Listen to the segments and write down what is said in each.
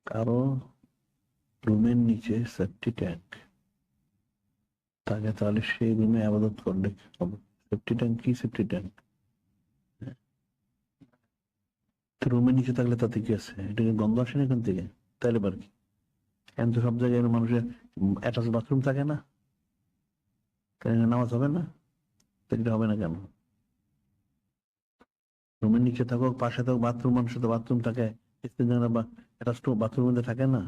কারো রুমের নিচে সেফটি ট্যাঙ্ক থাকে, তাহলে সেই রুমে আবাদত করলে কি হবে? সেফটি ট্যাঙ্ক কি? সেফটি ট্যাঙ্ক রুমের নিচে থাকলে তাতে কি আছে? এটা কি গন্ধ আসে না এখান থেকে? তাহলে বার কি? এখন তো সব জায়গায় মানুষের অ্যাটাচ বাথরুম থাকে না, তাই নামাজ হবে না? এটা হবে না কেন? রুমের নিচে থাকুক, পাশে থাকুক বাথরুম, মানুষের তো বাথরুম থাকে, বা অ্যাটাচ বাথরুমের মধ্যে থাকে না,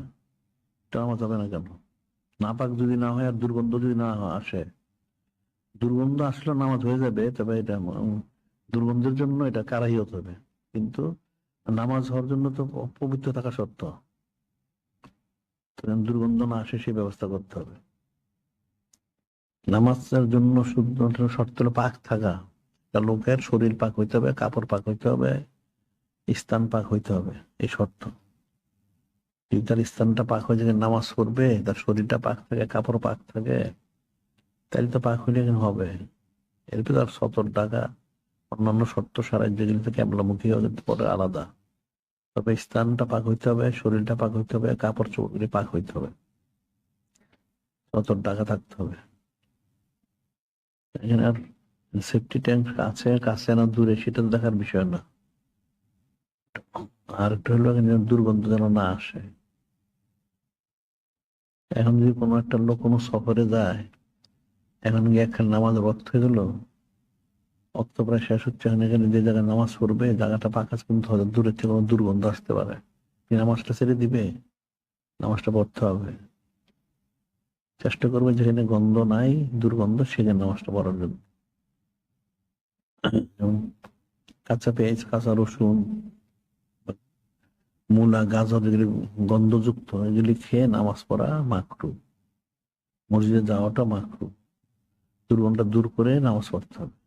এটা নামাজ হবে না কেন? নাপাক যদি না হয় আর দুর্গন্ধ যদি না আসে, দুর্গন্ধ আসলে নামাজ হয়ে যাবে, তবে এটা দুর্গন্ধের জন্য এটা কারাহিয়ত হবে, কিন্তু নামাজ হওয়ার জন্য তো পবিত্র থাকা সত্য, দুর্গন্ধ না আসে সেই ব্যবস্থা করতে হবে। নামাজের জন্য শুদ্ধ শর্ত হলো পাক থাকা। লোকের শরীর পাক হইতে হবে, কাপড় পাক হইতে হবে, স্থান পাক হইতে হবে, এই শর্ত। যদি তার স্থানটা পাক হয়ে যায়, নামাজ পড়বে, তার শরীরটা পাক থাকে, কাপড় পাক থাকে, তাহলে তো পাক হইলে হবে। এরপর তার সতর টাকা অন্যান্য শর্ত সারা যেগুলো থেকে ক্যাবলামুখী পরে আলাদা। তবে স্থানটা পাক হইতে হবে, শরীরটা পাক হইতে হবে, কাপড় চোপড় পাক হইতে হবে, সতর টাকা থাকতে হবে। এখানে আর সেফটি ট্যাঙ্ক আছে কাছে না দূরে সেটা দেখার বিষয় না। আর একটা হলো দুর্গন্ধ যেন না আসে। এখন যদি কোনো একটা লোক কোনো সফরে যায়, এখন গিয়ে একখান নামাজ রক্ত হয়ে গেল, রক্ত প্রায় শেষ হচ্ছে, এখানে যে জায়গায় নামাজ পড়বে জায়গাটা পাকা, কিন্তু হয়তো দূরের থেকে কোনো দুর্গন্ধ আসতে পারে, নামাজটা ছেড়ে দিবে, নামাজটা পড়তে হবে। চেষ্টা করবে যেখানে গন্ধ নাই, দুর্গন্ধ, সেখানে নামাজটা পড়ার জন্য। যেমন কাঁচা পেঁয়াজ, কাঁচা রসুন, মূলা, গাজর, যেগুলি গন্ধযুক্ত, এগুলি খেয়ে নামাজ পড়া মাকরু, মসজিদে যাওয়াটা মাকরু, দুর্গন্ধটা দূর করে নামাজ পড়তে হবে।